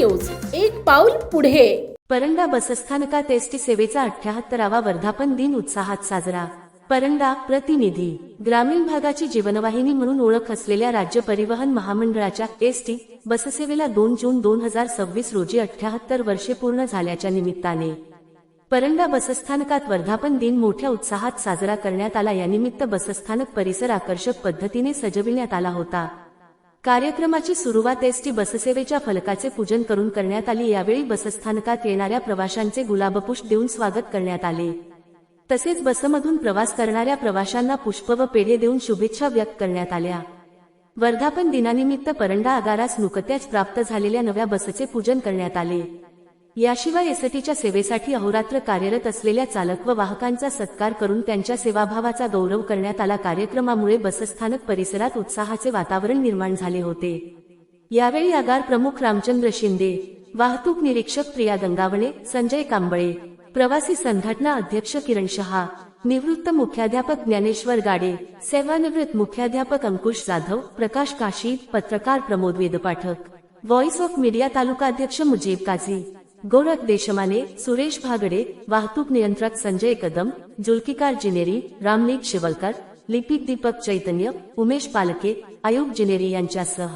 News, एक पाऊल पुढे। परंडा बसस्थानकात एसटी सेवेचा 78वा वर्धापन दिन उत्साहात साजरा। परंडा प्रतिनिधी ग्रामीण भागाची जीवनवाहिनी म्हणून ओळख असलेल्या राज्य परिवहन महामंडळाच्या एसटी बससेवेला 2 जून 2026 रोजी 78 वर्षे पूर्ण झाल्याच्या निमित्ताने परंडा बसस्थानकात वर्धापन दिन मोठ्या उत्साहात साजरा करण्यात आला। यानिमित्त बसस्थानक परिसर आकर्षक पद्धतीने सजविण्यात आला होता। कार्यक्रमाची सुरुवात एसटी बससेवेच्या फलकाचे पूजन करून करण्यात आली। यावेळी बसस्थानकात येणाऱ्या प्रवाशांचे गुलाबपुष्प देऊन स्वागत करण्यात आले। तसेच बसमधून प्रवास करणाऱ्या प्रवाशांना पुष्प व पेढे देऊन शुभेच्छा व्यक्त करण्यात आल्या। वर्धापन दिनानिमित्त परंडा आगारास नुकत्याच प्राप्त झालेल्या नव्या बसचे पूजन करण्यात आले। याशिवाय एसटीच्या सेवेसाठी अहोरात्र कार्यरत असलेल्या चालक व वाहकांचा सत्कार करून त्यांच्या सेवाभावाचा गौरव करण्यात आला। कार्यक्रमामुळे बसस्थानक परिसरात उत्साहाचे वातावरण निर्माण झाले होते। यावेळी आगार प्रमुख रामचंद्र शिंदे, वाहतूक निरीक्षक प्रिया गंगावणे, संजय कांबळे, प्रवासी संघटना अध्यक्ष किरण शहा, निवृत्त मुख्याध्यापक ज्ञानेश्वर गाडे, सेवानिवृत्त मुख्याध्यापक अंकुश जाधव, प्रकाश काशी, पत्रकार प्रमोद वेदपाठक, व्हॉइस ऑफ मीडिया तालुकाध्यक्ष मुजीब काझी, गोरख देशमाने, सुरेश भागडे, वाहतूक नियंत्रक संजय कदम, जुल्फिकार जिनेरी, रामनीत शिवलकर, लिपिक दीपक चैतन्य, उमेश पालके, आयुब जिनेरी यांच्यासह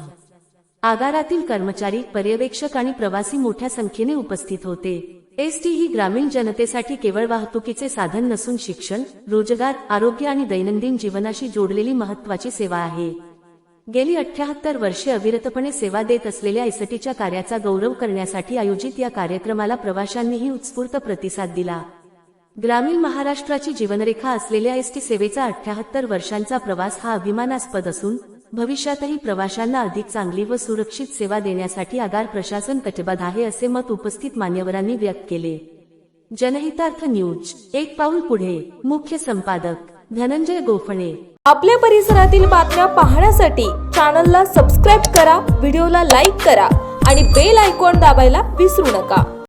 आगारातील कर्मचारी, पर्यवेक्षक आणि प्रवासी मोठ्या संख्येने उपस्थित होते। एसटी ही ग्रामीण जनतेसाठी केवळ वाहतुकीचे साधन नसून शिक्षण, रोजगार, आरोग्य आणि दैनंदिन जीवनाशी जोडलेली महत्त्वाची सेवा आहे। गेली 78 वर्षे अविरतपणे सेवा देत असलेल्या एसटीच्या कार्याचा गौरव करण्यासाठी आयोजित या कार्यक्रमाला प्रवाशांनीही उत्स्फूर्त प्रतिसाद दिला। ग्रामीण महाराष्ट्राची जीवनरेखा असलेल्या एसटी सेवेचा 78 वर्षांचा प्रवास हा अभिमानास्पद असून भविष्यातही प्रवाशांना अधिक चांगली व सुरक्षित सेवा देण्यासाठी आगार प्रशासन कटिबद्ध आहे, असे मत उपस्थित मान्यवरांनी व्यक्त केले। जनहितार्थ न्यूज, एक पाऊल पुढे। मुख्य संपादक धनंजय गोफणे। आपल्या परिसरातील बातम्या पाहण्यासाठी चॅनलला सबस्क्राइब करा, व्हिडिओला लाईक करा आणि बेल आयकॉन दाबायला विसरू नका।